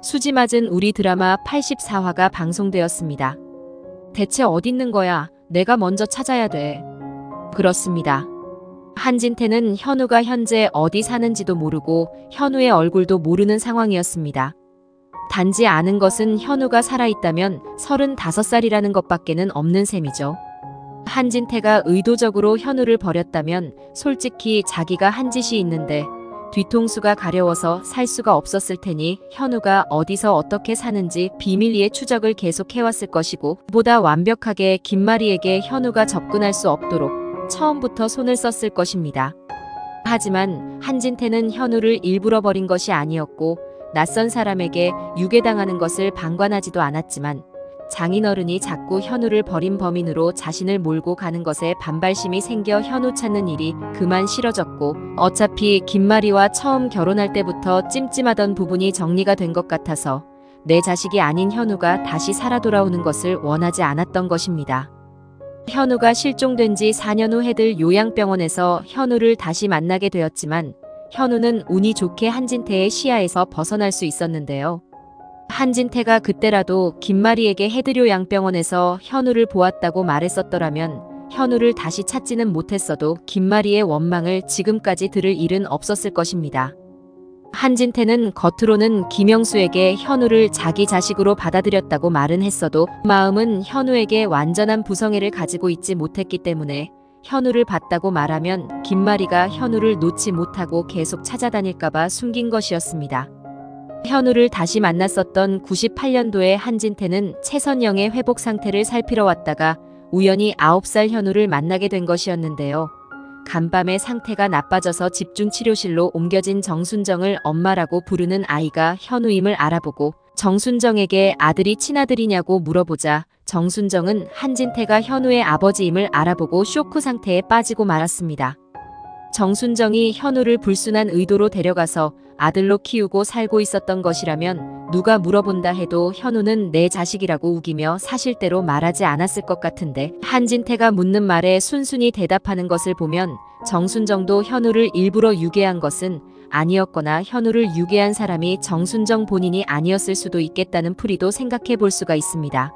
수지 맞은 우리 드라마 84화가 방송되었습니다. 대체 어딨는 거야? 내가 먼저 찾아야 돼. 그렇습니다. 한진태는 현우가 현재 어디 사는지도 모르고 현우의 얼굴도 모르는 상황이었습니다. 단지 아는 것은 현우가 살아있다면 35살이라는 것밖에는 없는 셈이죠. 한진태가 의도적으로 현우를 버렸다면 솔직히 자기가 한 짓이 있는데 뒤통수가 가려워서 살 수가 없었을 테니 현우가 어디서 어떻게 사는지 비밀리에 추적을 계속해왔을 것이고 보다 완벽하게 김마리에게 현우가 접근할 수 없도록 처음부터 손을 썼을 것입니다. 하지만 한진태는 현우를 일부러 버린 것이 아니었고 낯선 사람에게 유괴당하는 것을 방관하지도 않았지만 장인어른이 자꾸 현우를 버린 범인으로 자신을 몰고 가는 것에 반발심이 생겨 현우 찾는 일이 그만 싫어졌고 어차피 김마리와 처음 결혼할 때부터 찜찜하던 부분이 정리가 된 것 같아서 내 자식이 아닌 현우가 다시 살아 돌아오는 것을 원하지 않았던 것입니다. 현우가 실종된 지 4년 후 해들 요양병원에서 현우를 다시 만나게 되었지만 현우는 운이 좋게 한진태의 시야에서 벗어날 수 있었는데요. 한진태가 그때라도 김마리에게 해드료 양병원에서 현우를 보았다고 말했었더라면 현우를 다시 찾지는 못했어도 김마리의 원망을 지금까지 들을 일은 없었을 것입니다. 한진태는 겉으로는 김영수에게 현우를 자기 자식으로 받아들였다고 말은 했어도 마음은 현우에게 완전한 부성애를 가지고 있지 못했기 때문에 현우를 봤다고 말하면 김마리가 현우를 놓지 못하고 계속 찾아다닐까봐 숨긴 것이었습니다. 현우를 다시 만났었던 98년도에 한진태는 최선영의 회복 상태를 살피러 왔다가 우연히 9살 현우를 만나게 된 것이었는데요. 간밤에 상태가 나빠져서 집중치료실로 옮겨진 정순정을 엄마라고 부르는 아이가 현우임을 알아보고 정순정에게 아들이 친아들이냐고 물어보자 정순정은 한진태가 현우의 아버지임을 알아보고 쇼크 상태에 빠지고 말았습니다. 정순정이 현우를 불순한 의도로 데려가서 아들로 키우고 살고 있었던 것이라면 누가 물어본다 해도 현우는 내 자식이라고 우기며 사실대로 말하지 않았을 것 같은데 한진태가 묻는 말에 순순히 대답하는 것을 보면 정순정도 현우를 일부러 유괴한 것은 아니었거나 현우를 유괴한 사람이 정순정 본인이 아니었을 수도 있겠다는 풀이도 생각해 볼 수가 있습니다.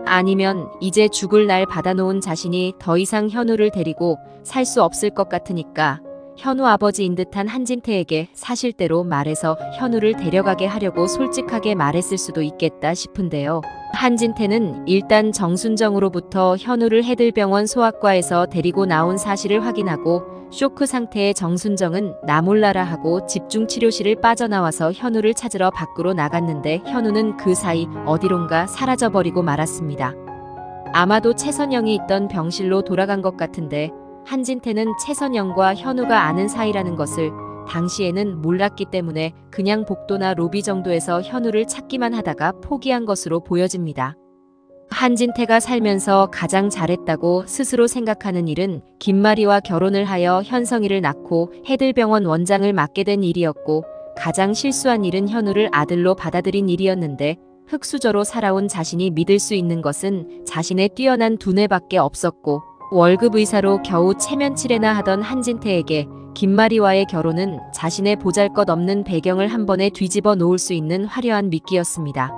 아니면 이제 죽을 날 받아놓은 자신이 더 이상 현우를 데리고 살 수 없을 것 같으니까 현우 아버지인 듯한 한진태에게 사실대로 말해서 현우를 데려가게 하려고 솔직하게 말했을 수도 있겠다 싶은데요. 한진태는 일단 정순정으로부터 현우를 해들병원 소아과에서 데리고 나온 사실을 확인하고 쇼크 상태의 정순정은 나 몰라라 하고 집중치료실을 빠져나와서 현우를 찾으러 밖으로 나갔는데 현우는 그 사이 어디론가 사라져버리고 말았습니다. 아마도 최선영이 있던 병실로 돌아간 것 같은데 한진태는 최선영과 현우가 아는 사이라는 것을 당시에는 몰랐기 때문에 그냥 복도나 로비 정도에서 현우를 찾기만 하다가 포기한 것으로 보여집니다. 한진태가 살면서 가장 잘했다고 스스로 생각하는 일은 김마리와 결혼을 하여 현성이를 낳고 해들병원 원장을 맡게 된 일이었고 가장 실수한 일은 현우를 아들로 받아들인 일이었는데 흙수저로 살아온 자신이 믿을 수 있는 것은 자신의 뛰어난 두뇌밖에 없었고 월급 의사로 겨우 체면치레나 하던 한진태에게 김마리와의 결혼은 자신의 보잘것없는 배경을 한 번에 뒤집어 놓을 수 있는 화려한 미끼였습니다.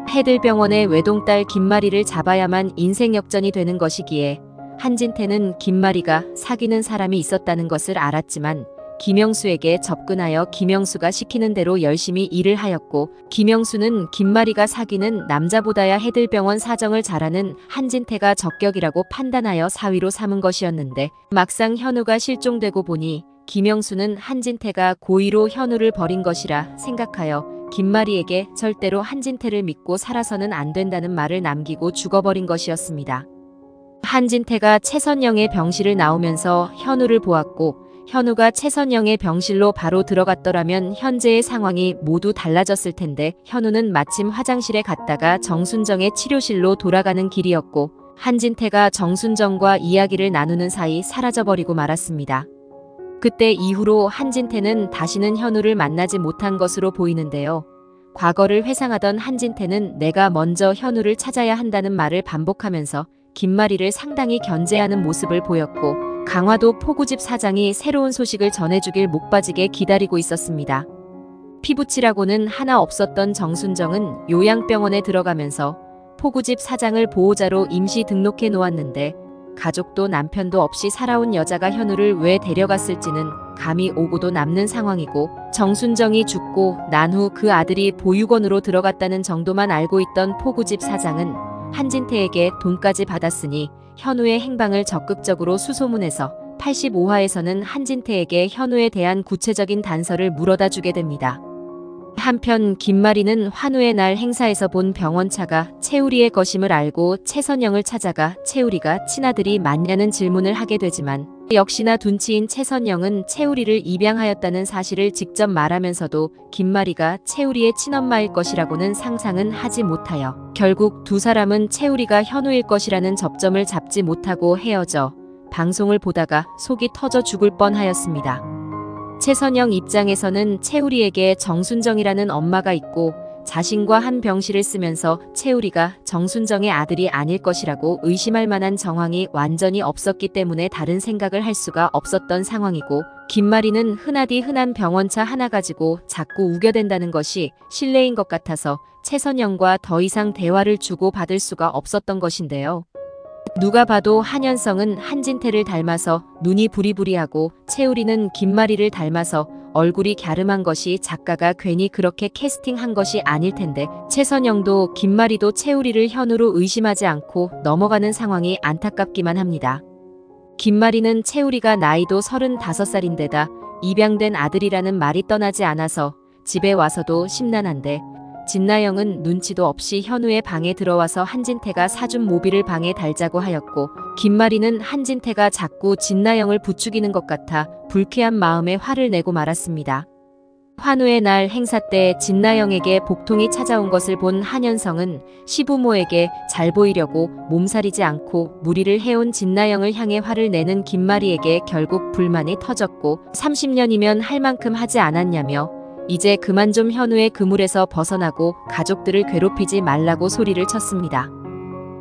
해들병원의 외동딸 김마리를 잡아야만 인생 역전이 되는 것이기에 한진태는 김마리가 사귀는 사람이 있었다는 것을 알았지만 김영수에게 접근하여 김영수가 시키는 대로 열심히 일을 하였고 김영수는 김마리가 사귀는 남자보다야 해들병원 사정을 잘 아는 한진태가 적격이라고 판단하여 사위로 삼은 것이었는데 막상 현우가 실종되고 보니 김영수는 한진태가 고의로 현우를 버린 것이라 생각하여 김마리에게 절대로 한진태를 믿고 살아서는 안 된다는 말을 남기고 죽어버린 것이었습니다. 한진태가 최선영의 병실을 나오면서 현우를 보았고 현우가 최선영의 병실로 바로 들어갔더라면 현재의 상황이 모두 달라졌을 텐데 현우는 마침 화장실에 갔다가 정순정의 치료실로 돌아가는 길이었고 한진태가 정순정과 이야기를 나누는 사이 사라져버리고 말았습니다. 그때 이후로 한진태는 다시는 현우를 만나지 못한 것으로 보이는데요. 과거를 회상하던 한진태는 내가 먼저 현우를 찾아야 한다는 말을 반복하면서 김마리를 상당히 견제하는 모습을 보였고 강화도 포구집 사장이 새로운 소식을 전해주길 목 빠지게 기다리고 있었습니다. 피부치라고는 하나 없었던 정순정은 요양병원에 들어가면서 포구집 사장을 보호자로 임시 등록해 놓았는데 가족도 남편도 없이 살아온 여자가 현우를 왜 데려갔을지는 감이 오고도 남는 상황이고, 정순정이 죽고 난 후 그 아들이 보육원으로 들어갔다는 정도만 알고 있던 포구집 사장은 한진태에게 돈까지 받았으니 현우의 행방을 적극적으로 수소문해서 85화에서는 한진태에게 현우에 대한 구체적인 단서를 물어다 주게 됩니다. 한편 김마리는 환우의 날 행사에서 본 병원차가 채우리의 것임을 알고 최선영을 찾아가 채우리가 친아들이 맞냐는 질문을 하게 되지만, 역시나 둔치인 최선영은 채우리를 입양하였다는 사실을 직접 말하면서도 김마리가 채우리의 친엄마일 것이라고는 상상은 하지 못하여 결국 두 사람은 채우리가 현우일 것이라는 접점을 잡지 못하고 헤어져 방송을 보다가 속이 터져 죽을 뻔하였습니다. 최선영 입장에서는 채우리에게 정순정이라는 엄마가 있고 자신과 한 병실을 쓰면서 채우리가 정순정의 아들이 아닐 것이라고 의심할 만한 정황이 완전히 없었기 때문에 다른 생각을 할 수가 없었던 상황이고, 김마리는 흔하디 흔한 병원차 하나 가지고 자꾸 우겨댄다는 것이 실례인 것 같아서 최선영과 더 이상 대화를 주고받을 수가 없었던 것인데요. 누가 봐도 한현성은 한진태를 닮아서 눈이 부리부리하고 채우리는 김마리를 닮아서 얼굴이 갸름한 것이 작가가 괜히 그렇게 캐스팅한 것이 아닐 텐데, 최선영도 김마리도 채우리를 현우로 의심하지 않고 넘어가는 상황이 안타깝기만 합니다. 김마리는 채우리가 나이도 35살인데다 입양된 아들이라는 말이 떠나지 않아서 집에 와서도 심란한데, 진나영은 눈치도 없이 현우의 방에 들어와서 한진태가 사준 모비를 방에 달자고 하였고, 김마리는 한진태가 자꾸 진나영을 부추기는 것 같아 불쾌한 마음에 화를 내고 말았습니다. 환우의 날 행사 때 진나영에게 복통이 찾아온 것을 본 한현성은 시부모에게 잘 보이려고 몸살이지 않고 무리를 해온 진나영을 향해 화를 내는 김마리에게 결국 불만이 터졌고, 30년이면 할 만큼 하지 않았냐며 이제 그만 좀 현우의 그물에서 벗어나고 가족들을 괴롭히지 말라고 소리를 쳤습니다.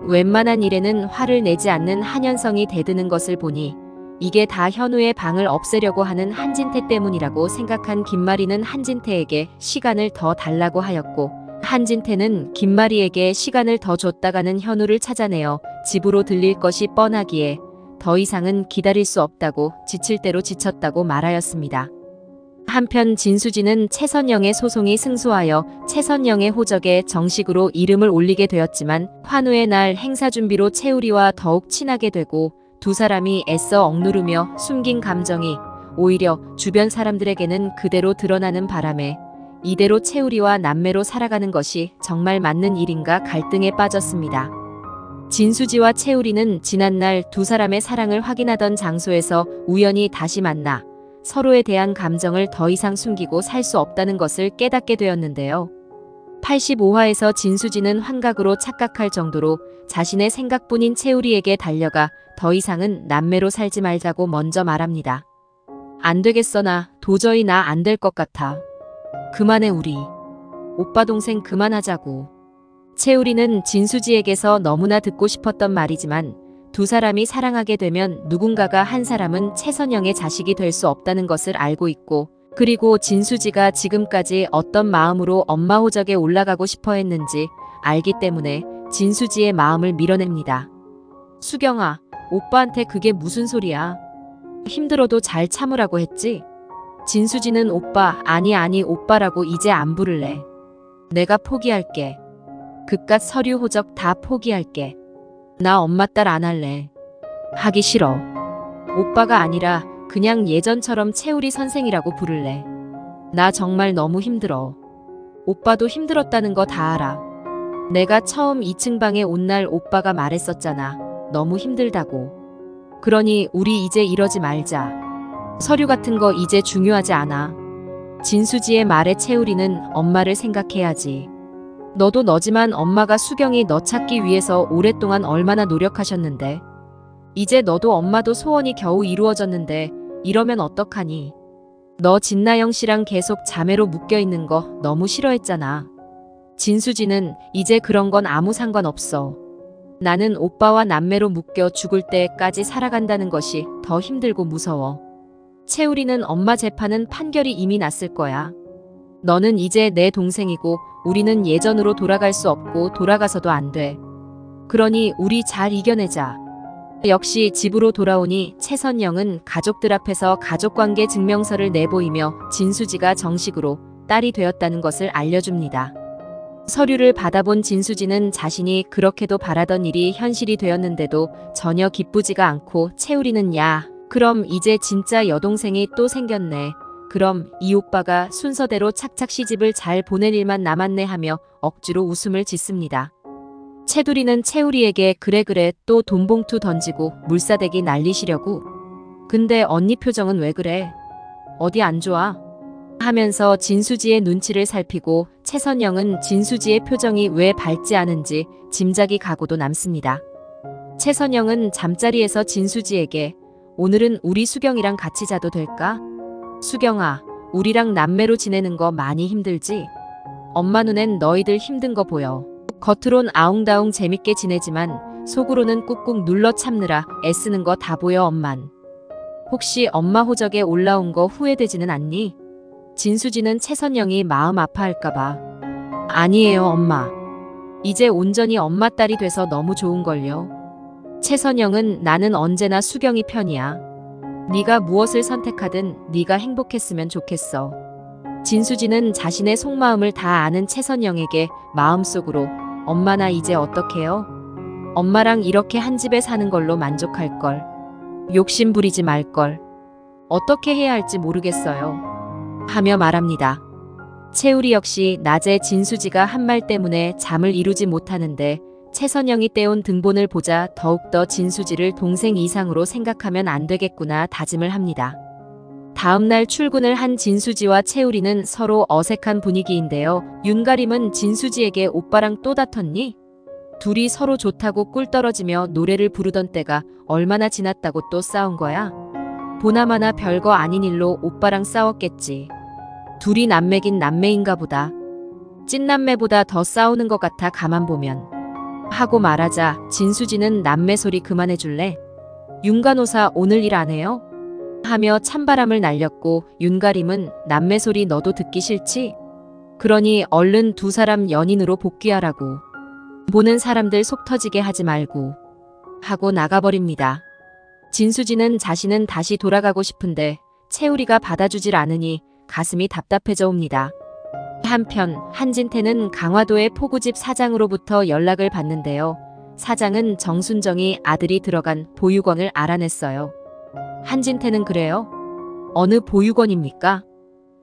웬만한 일에는 화를 내지 않는 한현성이 대드는 것을 보니 이게 다 현우의 방을 없애려고 하는 한진태 때문이라고 생각한 김마리는 한진태에게 시간을 더 달라고 하였고, 한진태는 김마리에게 시간을 더 줬다가는 현우를 찾아내어 집으로 들릴 것이 뻔하기에 더 이상은 기다릴 수 없다고 지칠 대로 지쳤다고 말하였습니다. 한편 진수지는 최선영의 소송이 승소하여 최선영의 호적에 정식으로 이름을 올리게 되었지만, 환우의 날 행사 준비로 채우리와 더욱 친하게 되고 두 사람이 애써 억누르며 숨긴 감정이 오히려 주변 사람들에게는 그대로 드러나는 바람에 이대로 채우리와 남매로 살아가는 것이 정말 맞는 일인가 갈등에 빠졌습니다. 진수지와 채우리는 지난날 두 사람의 사랑을 확인하던 장소에서 우연히 다시 만나 서로에 대한 감정을 더 이상 숨기고 살 수 없다는 것을 깨닫게 되었는데요. 85화에서 진수지는 환각으로 착각할 정도로 자신의 생각뿐인 채우리에게 달려가 더 이상은 남매로 살지 말자고 먼저 말합니다. 안 되겠어, 나 도저히 나 안 될 것 같아. 그만해, 우리. 오빠 동생 그만하자고. 채우리는 진수지에게서 너무나 듣고 싶었던 말이지만, 두 사람이 사랑하게 되면 누군가가 한 사람은 최선영의 자식이 될 수 없다는 것을 알고 있고, 그리고 진수지가 지금까지 어떤 마음으로 엄마 호적에 올라가고 싶어 했는지 알기 때문에 진수지의 마음을 밀어냅니다. 수경아, 오빠한테 그게 무슨 소리야? 힘들어도 잘 참으라고 했지? 진수지는 오빠, 아니 오빠라고 이제 안 부를래. 내가 포기할게. 그깟 서류 호적 다 포기할게. 나 엄마 딸 안 할래. 하기 싫어. 오빠가 아니라 그냥 예전처럼 채우리 선생이라고 부를래. 나 정말 너무 힘들어. 오빠도 힘들었다는 거 다 알아. 내가 처음 2층 방에 온 날 오빠가 말했었잖아. 너무 힘들다고. 그러니 우리 이제 이러지 말자. 서류 같은 거 이제 중요하지 않아. 진수지의 말에 채우리는 엄마를 생각해야지. 너도 너지만 엄마가 수경이 너 찾기 위해서 오랫동안 얼마나 노력하셨는데. 이제 너도 엄마도 소원이 겨우 이루어졌는데 이러면 어떡하니. 너 진나영 씨랑 계속 자매로 묶여있는 거 너무 싫어했잖아. 진수지는 이제 그런 건 아무 상관없어. 나는 오빠와 남매로 묶여 죽을 때까지 살아간다는 것이 더 힘들고 무서워. 채우리는 엄마 재판은 판결이 이미 났을 거야. 너는 이제 내 동생이고 우리는 예전으로 돌아갈 수 없고 돌아가서도 안 돼. 그러니 우리 잘 이겨내자. 역시 집으로 돌아오니 최선영은 가족들 앞에서 가족관계 증명서를 내보이며 진수지가 정식으로 딸이 되었다는 것을 알려줍니다. 서류를 받아본 진수지는 자신이 그렇게도 바라던 일이 현실이 되었는데도 전혀 기쁘지가 않고 채우리는 야, 그럼 이제 진짜 여동생이 또 생겼네. 그럼 이 오빠가 순서대로 착착 시집을 잘 보낼 일만 남았네 하며 억지로 웃음을 짓습니다. 채두리는 채우리에게 그래 또 돈봉투 던지고 물사대기 날리시려고. 근데 언니 표정은 왜 그래? 어디 안 좋아? 하면서 진수지의 눈치를 살피고 최선영은 진수지의 표정이 왜 밝지 않은지 짐작이 가고도 남습니다. 최선영은 잠자리에서 진수지에게 오늘은 우리 수경이랑 같이 자도 될까? 수경아, 우리랑 남매로 지내는 거 많이 힘들지? 엄마 눈엔 너희들 힘든 거 보여. 겉으론 아웅다웅 재밌게 지내지만 속으로는 꾹꾹 눌러 참느라 애쓰는 거 다 보여 엄만. 혹시 엄마 호적에 올라온 거 후회되지는 않니? 진수지는 최선영이 마음 아파할까봐. 아니에요 엄마. 이제 온전히 엄마 딸이 돼서 너무 좋은걸요. 최선영은 나는 언제나 수경이 편이야. 네가 무엇을 선택하든 네가 행복했으면 좋겠어. 진수지는 자신의 속마음을 다 아는 최선영에게 마음속으로 엄마 나 이제 어떡해요? 엄마랑 이렇게 한 집에 사는 걸로 만족할걸. 욕심 부리지 말걸. 어떻게 해야 할지 모르겠어요. 하며 말합니다. 채우리 역시 낮에 진수지가 한 말 때문에 잠을 이루지 못하는데 최선영이 떼온 등본을 보자 더욱더 진수지를 동생 이상으로 생각하면 안 되겠구나 다짐을 합니다. 다음날 출근을 한 진수지와 채우리는 서로 어색한 분위기인데요. 윤가림은 진수지에게 오빠랑 또 다퉜니? 둘이 서로 좋다고 꿀 떨어지며 노래를 부르던 때가 얼마나 지났다고 또 싸운 거야? 보나마나 별거 아닌 일로 오빠랑 싸웠겠지. 둘이 남매긴 남매인가 보다. 찐남매보다 더 싸우는 것 같아 가만 보면. 하고 말하자 진수지는 남매 소리 그만해줄래? 윤간호사 오늘 일 안 해요? 하며 찬바람을 날렸고 윤가림은 남매 소리 너도 듣기 싫지? 그러니 얼른 두 사람 연인으로 복귀하라고. 보는 사람들 속 터지게 하지 말고. 하고 나가버립니다. 진수지는 자신은 다시 돌아가고 싶은데 채우리가 받아주질 않으니 가슴이 답답해져 옵니다. 한편 한진태는 강화도의 포구집 사장으로부터 연락을 받는데요. 사장은 정순정이 아들이 들어간 보육원을 알아냈어요. 한진태는 그래요? 어느 보육원입니까?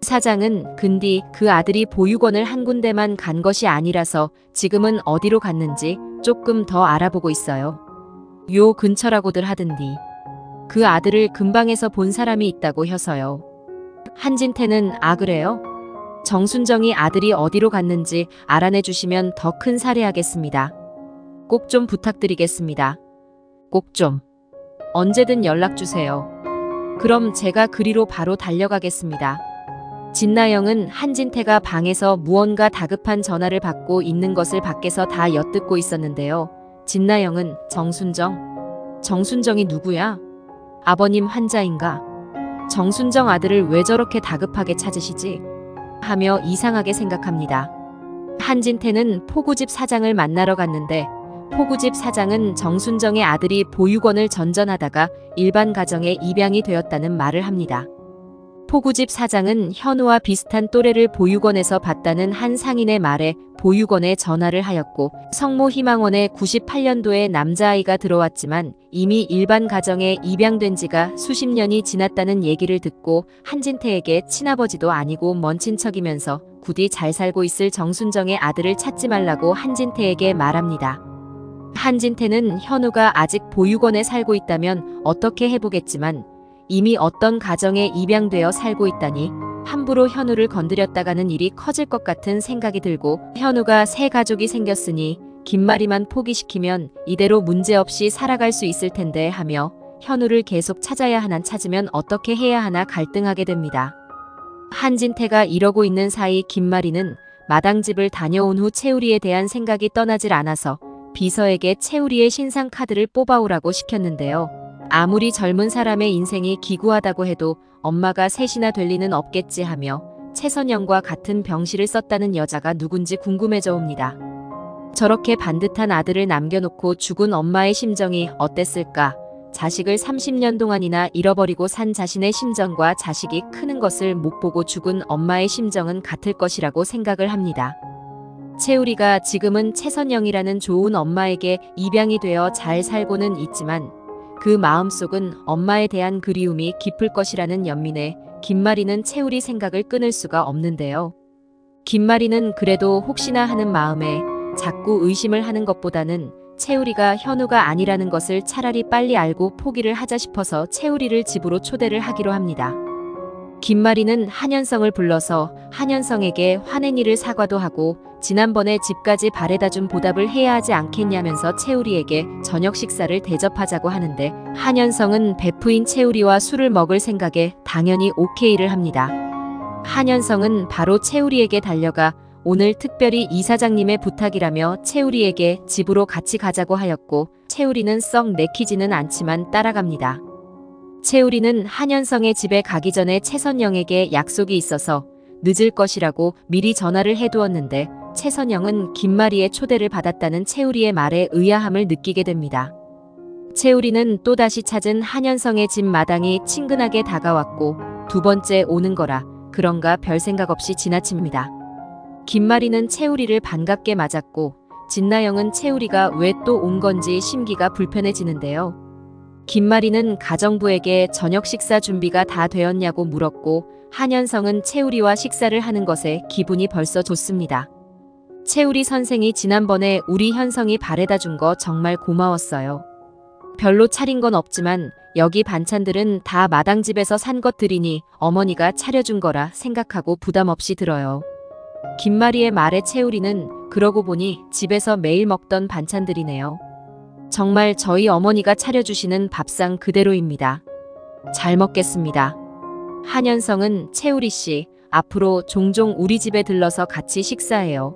사장은 근디 그 아들이 보육원을 한 군데만 간 것이 아니라서 지금은 어디로 갔는지 조금 더 알아보고 있어요. 요 근처라고들 하던디. 그 아들을 근방에서 본 사람이 있다고 해서요. 한진태는 아 그래요? 정순정이 아들이 어디로 갔는지 알아내 주시면 더 큰 사례하겠습니다. 꼭 좀 부탁드리겠습니다. 꼭 좀. 언제든 연락 주세요. 그럼 제가 그리로 바로 달려가겠습니다. 진나영은 한진태가 방에서 무언가 다급한 전화를 받고 있는 것을 밖에서 다 엿듣고 있었는데요. 진나영은 정순정이 누구야? 아버님 환자인가? 정순정 아들을 왜 저렇게 다급하게 찾으시지? 하며 이상하게 생각합니다. 한진태는 포구집 사장을 만나러 갔는데 포구집 사장은 정순정의 아들이 보육원을 전전하다가 일반 가정에 입양이 되었다는 말을 합니다. 포구집 사장은 현우와 비슷한 또래를 보육원에서 봤다는 한 상인의 말에 보육원에 전화를 하였고 성모 희망원에 98년도에 남자아이가 들어왔지만 이미 일반 가정에 입양된 지가 수십 년이 지났다는 얘기를 듣고 한진태에게 친아버지도 아니고 먼 친척이면서 부디 잘 살고 있을 정순정의 아들을 찾지 말라고 한진태에게 말합니다. 한진태는 현우가 아직 보육원에 살고 있다면 어떻게 해보겠지만 이미 어떤 가정에 입양되어 살고 있다니 함부로 현우를 건드렸다가는 일이 커질 것 같은 생각이 들고 현우가 새 가족이 생겼으니 김마리만 포기시키면 이대로 문제없이 살아갈 수 있을 텐데 하며 현우를 계속 찾아야 하나 찾으면 어떻게 해야 하나 갈등하게 됩니다. 한진태가 이러고 있는 사이 김마리는 마당집을 다녀온 후 채우리에 대한 생각이 떠나질 않아서 비서에게 채우리의 신상 카드를 뽑아오라고 시켰는데요. 아무리 젊은 사람의 인생이 기구하다고 해도 엄마가 셋이나 될 리는 없겠지 하며 최선영과 같은 병실을 썼다는 여자가 누군지 궁금해져 옵니다. 저렇게 반듯한 아들을 남겨놓고 죽은 엄마의 심정이 어땠을까? 자식을 30년 동안이나 잃어버리고 산 자신의 심정과 자식이 크는 것을 못 보고 죽은 엄마의 심정은 같을 것이라고 생각을 합니다. 채우리가 지금은 최선영이라는 좋은 엄마에게 입양이 되어 잘 살고는 있지만 그 마음속은 엄마에 대한 그리움이 깊을 것이라는 연민에 김마리는 채우리 생각을 끊을 수가 없는데요. 김마리는 그래도 혹시나 하는 마음에 자꾸 의심을 하는 것보다는 채우리가 현우가 아니라는 것을 차라리 빨리 알고 포기를 하자 싶어서 채우리를 집으로 초대를 하기로 합니다. 김마리는 한현성을 불러서 한현성에게 화낸 일을 사과도 하고 지난번에 집까지 바래다준 보답을 해야 하지 않겠냐면서 채우리에게 저녁 식사를 대접하자고 하는데 한현성은 베프인 채우리와 술을 먹을 생각에 당연히 오케이를 합니다. 한현성은 바로 채우리에게 달려가 오늘 특별히 이사장님의 부탁이라며 채우리에게 집으로 같이 가자고 하였고 채우리는 썩 내키지는 않지만 따라갑니다. 채우리는 한현성의 집에 가기 전에 최선영에게 약속이 있어서 늦을 것이라고 미리 전화를 해두었는데 최선영은 김마리의 초대를 받았다는 채우리의 말에 의아함을 느끼게 됩니다. 채우리는 또다시 찾은 한현성의 집 마당이 친근하게 다가왔고 두 번째 오는 거라 그런가 별 생각 없이 지나칩니다. 김마리는 채우리를 반갑게 맞았고 진나영은 채우리가 왜 또 온 건지 심기가 불편해지는데요. 김마리는 가정부에게 저녁 식사 준비가 다 되었냐고 물었고 한현성은 채우리와 식사를 하는 것에 기분이 벌써 좋습니다. 채우리 선생이 지난번에 우리 현성이 바래다 준 거 정말 고마웠어요. 별로 차린 건 없지만 여기 반찬들은 다 마당집에서 산 것들이니 어머니가 차려준 거라 생각하고 부담 없이 들어요. 김마리의 말에 채우리는 그러고 보니 집에서 매일 먹던 반찬들이네요. 정말 저희 어머니가 차려주시는 밥상 그대로입니다. 잘 먹겠습니다. 한현성은 채우리 씨, 앞으로 종종 우리 집에 들러서 같이 식사해요.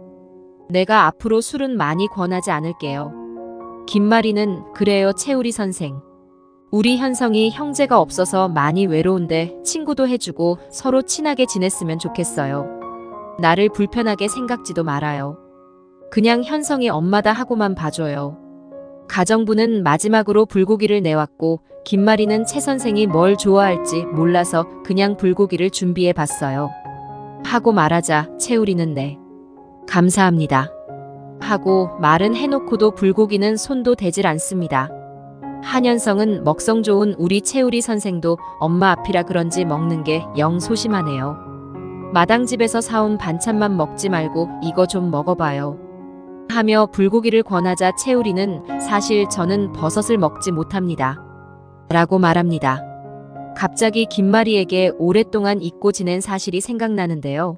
내가 앞으로 술은 많이 권하지 않을게요. 김마리는 그래요 채우리 선생. 우리 현성이 형제가 없어서 많이 외로운데 친구도 해주고 서로 친하게 지냈으면 좋겠어요. 나를 불편하게 생각지도 말아요. 그냥 현성이 엄마다 하고만 봐줘요. 가정부는 마지막으로 불고기를 내왔고 김마리는 최 선생이 뭘 좋아할지 몰라서 그냥 불고기를 준비해 봤어요. 하고 말하자 채우리는 네. 감사합니다. 하고 말은 해놓고도 불고기는 손도 대질 않습니다. 한현성은 먹성 좋은 우리 채우리 선생도 엄마 앞이라 그런지 먹는 게 영 소심하네요. 마당집에서 사온 반찬만 먹지 말고 이거 좀 먹어봐요. 하며 불고기를 권하자 채우리는 사실 저는 버섯을 먹지 못합니다. 라고 말합니다. 갑자기 김마리에게 오랫동안 잊고 지낸 사실이 생각나는데요.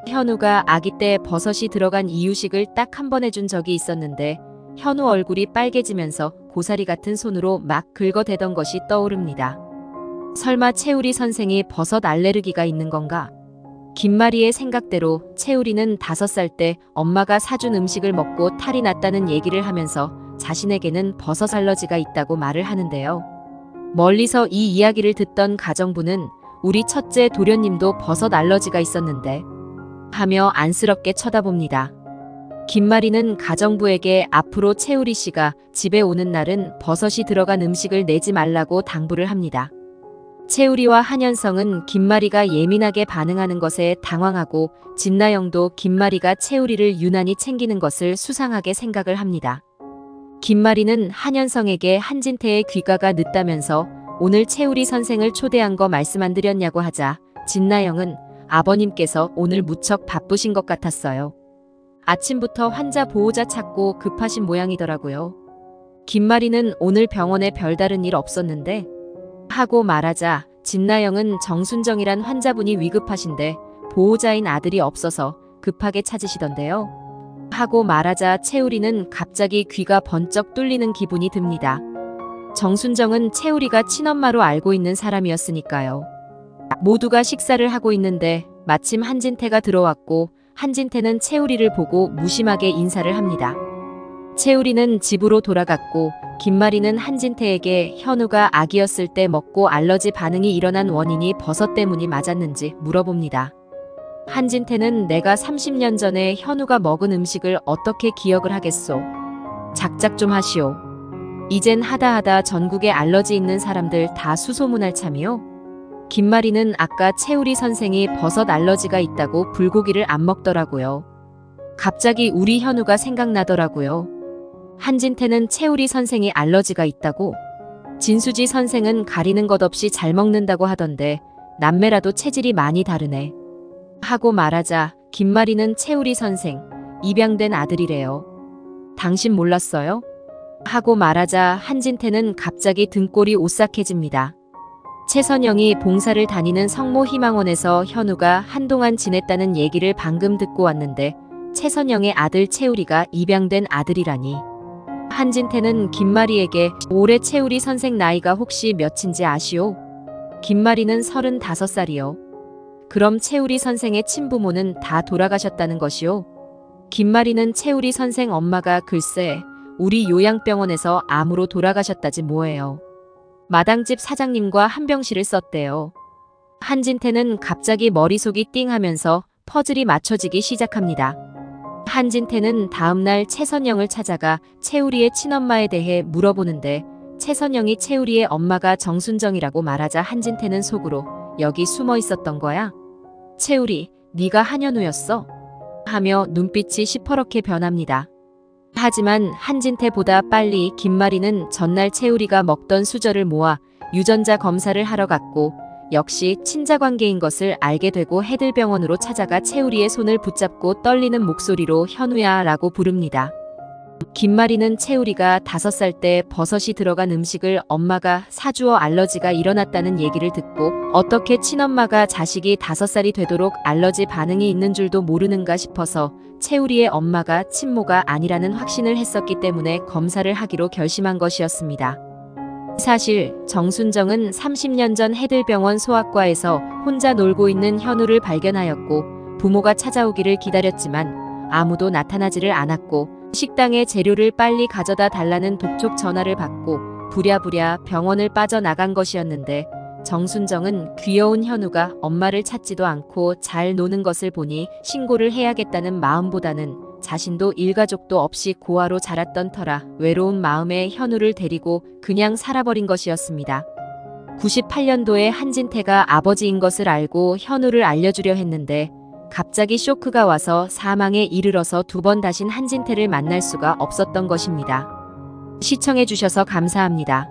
현우가 아기 때 버섯이 들어간 이유식을 딱 한 번 해준 적이 있었는데 현우 얼굴이 빨개지면서 고사리 같은 손으로 막 긁어대던 것이 떠오릅니다. 설마 채우리 선생이 버섯 알레르기가 있는 건가? 김마리의 생각대로 채우리는 5살 때 엄마가 사준 음식을 먹고 탈이 났다는 얘기를 하면서 자신에게는 버섯 알러지가 있다고 말을 하는데요. 멀리서 이 이야기를 듣던 가정부는 우리 첫째 도련님도 버섯 알러지가 있었는데 하며 안쓰럽게 쳐다봅니다. 김마리는 가정부에게 앞으로 채우리 씨가 집에 오는 날은 버섯이 들어간 음식을 내지 말라고 당부를 합니다. 채우리와 한현성은 김마리가 예민하게 반응하는 것에 당황하고 진나영도 김마리가 채우리를 유난히 챙기는 것을 수상하게 생각을 합니다. 김마리는 한현성에게 한진태의 귀가가 늦다면서 오늘 채우리 선생을 초대한 거 말씀 안 드렸냐고 하자 진나영은 아버님께서 오늘 무척 바쁘신 것 같았어요. 아침부터 환자 보호자 찾고 급하신 모양이더라고요. 김마리는 오늘 병원에 별다른 일 없었는데 하고 말하자 진나영은 정순정이란 환자분이 위급하신데 보호자인 아들이 없어서 급하게 찾으시던데요. 하고 말하자 채우리는 갑자기 귀가 번쩍 뚫리는 기분이 듭니다. 정순정은 채우리가 친엄마로 알고 있는 사람이었으니까요. 모두가 식사를 하고 있는데 마침 한진태가 들어왔고 한진태는 채우리를 보고 무심하게 인사를 합니다. 채우리는 집으로 돌아갔고 김마리는 한진태에게 현우가 아기였을 때 먹고 알러지 반응이 일어난 원인이 버섯 때문이 맞았는지 물어봅니다. 한진태는 내가 30년 전에 현우가 먹은 음식을 어떻게 기억을 하겠소. 작작 좀 하시오. 이젠 하다 전국에 알러지 있는 사람들 다 수소문할 참이요. 김마리는 아까 채우리 선생이 버섯 알러지가 있다고 불고기를 안 먹더라고요. 갑자기 우리 현우가 생각나더라고요. 한진태는 채우리 선생이 알러지가 있다고? 진수지 선생은 가리는 것 없이 잘 먹는다고 하던데 남매라도 체질이 많이 다르네. 하고 말하자 김마리는 채우리 선생, 입양된 아들이래요. 당신 몰랐어요? 하고 말하자 한진태는 갑자기 등골이 오싹해집니다. 최선영이 봉사를 다니는 성모희망원에서 현우가 한동안 지냈다는 얘기를 방금 듣고 왔는데 최선영의 아들 채우리가 입양된 아들이라니. 한진태는 김마리에게 올해 채우리 선생 나이가 혹시 몇인지 아시오? 김마리는 35살이요. 그럼 채우리 선생의 친부모는 다 돌아가셨다는 것이오? 김마리는 채우리 선생 엄마가 글쎄 우리 요양병원에서 암으로 돌아가셨다지 뭐예요. 마당집 사장님과 한병실을 썼대요. 한진태는 갑자기 머릿속이 띵하면서 퍼즐이 맞춰지기 시작합니다. 한진태는 다음날 최선영을 찾아가 채우리의 친엄마에 대해 물어보는데 최선영이 채우리의 엄마가 정순정이라고 말하자 한진태는 속으로 여기 숨어 있었던 거야? 채우리, 네가 한현우였어? 하며 눈빛이 시퍼렇게 변합니다. 하지만 한진태보다 빨리 김마리는 전날 채우리가 먹던 수저를 모아 유전자 검사를 하러 갔고 역시 친자관계인 것을 알게 되고 해들병원으로 찾아가 채우리의 손을 붙잡고 떨리는 목소리로 현우야 라고 부릅니다. 김마리는 채우리가 5살 때 버섯이 들어간 음식을 엄마가 사주어 알러지가 일어났다는 얘기를 듣고 어떻게 친엄마가 자식이 5살이 되도록 알러지 반응이 있는 줄도 모르는가 싶어서 채우리의 엄마가 친모가 아니라는 확신을 했었기 때문에 검사를 하기로 결심한 것이었습니다. 사실 정순정은 30년 전 해들병원 소아과에서 혼자 놀고 있는 현우를 발견하였고 부모가 찾아오기를 기다렸지만 아무도 나타나지를 않았고 식당에 재료를 빨리 가져다 달라는 독촉 전화를 받고 부랴부랴 병원을 빠져나간 것이었는데 정순정은 귀여운 현우가 엄마를 찾지도 않고 잘 노는 것을 보니 신고를 해야겠다는 마음보다는 자신도 일가족도 없이 고아로 자랐던 터라 외로운 마음에 현우를 데리고 그냥 살아버린 것이었습니다. 98년도에 한진태가 아버지인 것을 알고 현우를 알려주려 했는데 갑자기 쇼크가 와서 사망에 이르러서 2번 다신 한진태를 만날 수가 없었던 것입니다. 시청해주셔서 감사합니다.